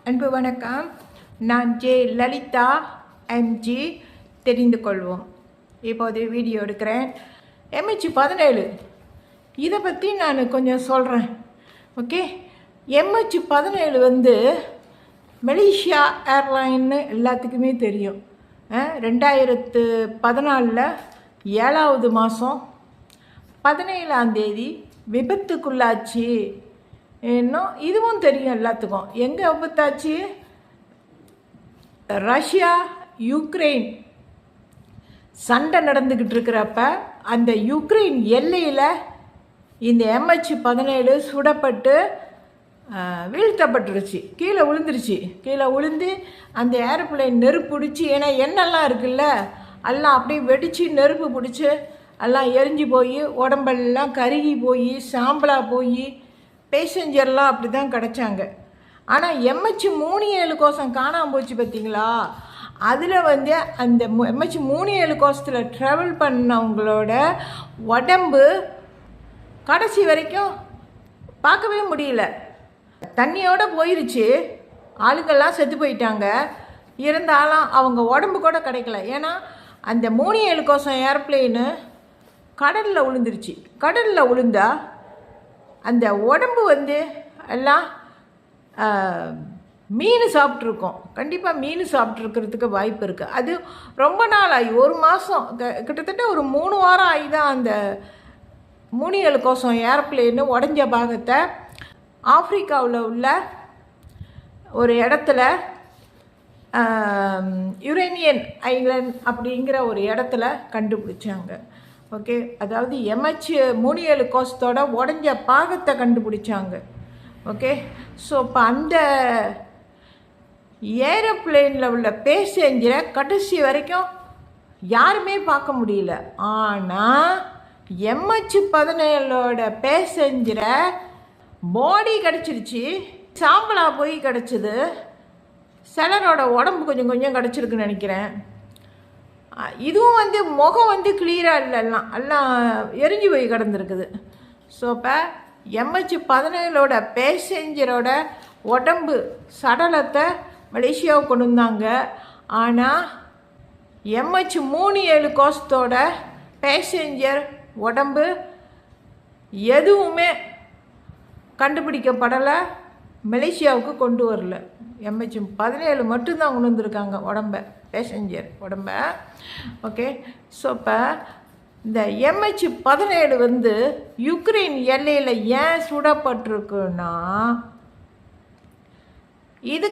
அன்பு வணக்கம். நான் ஜே லலிதா எம்ஜி. தெரிந்து கொள்வோம். இப்போது வீடியோ எடுக்கிறேன். MH17 இதை பற்றி நான் கொஞ்சம் சொல்கிறேன். ஓகே, MH17 வந்து மலேசியா ஏர்லைன்னு எல்லாத்துக்குமே தெரியும். 2014 7வது மாதம் 17ஆம் தேதி விபத்துக்குள்ளாச்சு. இன்னும் இதுவும் தெரியும் எல்லாத்துக்கும். எங்கே விபத்தாச்சு? ரஷ்யா யுக்ரைன் சண்டை நடந்துக்கிட்டு இருக்கிறப்ப அந்த யுக்ரைன் எல்லையில் இந்த MH17 சுடப்பட்டு வீழ்த்தப்பட்டுருச்சு. கீழே விழுந்துருச்சு. கீழே விழுந்து அந்த ஏரோப்ளேன் நெருப்பு பிடிச்சி, ஏன்னா எண்ணெல்லாம் இருக்குல்ல, எல்லாம் அப்படியே வெடித்து நெருப்பு பிடிச்சி எல்லாம் எரிஞ்சு போய் உடம்பெல்லாம் கருகி போய் சாம்பலாக போய் பேசஞ்சர்லாம் அப்படி தான் கிடச்சாங்க. ஆனால் MH17 கோசம் காணாமல் போச்சு பார்த்தீங்களா? அதில் வந்து அந்த MH17 கோசத்தில் ட்ராவல் பண்ணவங்களோட உடம்பு கடைசி வரைக்கும் பார்க்கவே முடியல. தண்ணியோடு போயிருச்சு. ஆளுங்கள்லாம் செத்து போயிட்டாங்க. இருந்தாலும் அவங்க உடம்பு கூட கிடைக்கல. ஏன்னா அந்த 37 கோசம் ஏர்ப்ளேனு கடலில் விழுந்துருச்சு. கடலில் விழுந்தா அந்த உடம்பு வந்து எல்லாம் மீன் சாப்பிட்ருக்கோம். கண்டிப்பாக மீன் சாப்பிட்ருக்கிறதுக்கு வாய்ப்பு இருக்குது. அது ரொம்ப நாள் ஆகி, ஒரு மாதம் கிட்டத்தட்ட ஒரு 3 வாரம் ஆகி தான் அந்த 37 கோசம் ஏர்ப்ளேனு உடஞ்ச பாகத்தை ஆப்பிரிக்காவில் உள்ள ஒரு இடத்துல யுரேனியன் ஐலண்ட் அப்படிங்கிற ஒரு இடத்துல கண்டுபிடிச்சாங்க. ஓகே, அதாவது MH17 கோசத்தோட உடஞ்ச பாகத்தை கண்டுபிடிச்சாங்க. ஓகே, ஸோ இப்போ அந்த ஏரோப்ளேனில் உள்ள பேசஞ்சரை கடைசி வரைக்கும் யாருமே பார்க்க முடியல. ஆனால் MH17 பேசஞ்சரை பாடி கிடச்சிருச்சு. சாம்பலாக போய் கிடச்சிது. சிலரோட உடம்பு கொஞ்சம் கொஞ்சம் கிடச்சிருக்குன்னு நினைக்கிறேன். இதுவும் வந்து முகம் வந்து கிளியராக இல்லை, எல்லாம் எரிஞ்சு போய் கிடந்துருக்குது. ஸோ இப்போ MH17 பேசஞ்சரோட உடம்பு சடலத்தை மலேசியாவுக்கு கொண்டு வந்தாங்க. ஆனால் MH17 கோசத்தோட பேசஞ்சர் உடம்பு எதுவுமே கண்டுபிடிக்கப்படலை, மலேசியாவுக்கு கொண்டு வரல. MH17 மட்டும்தான் கொண்டு வந்திருக்காங்க பேசஞ்சர் உடம்ப. ஓகே, ஸோ இப்போ இந்த MH17 வந்து யுக்ரைன் எல்லையில் ஏன் சுடப்பட்டிருக்குன்னா, இது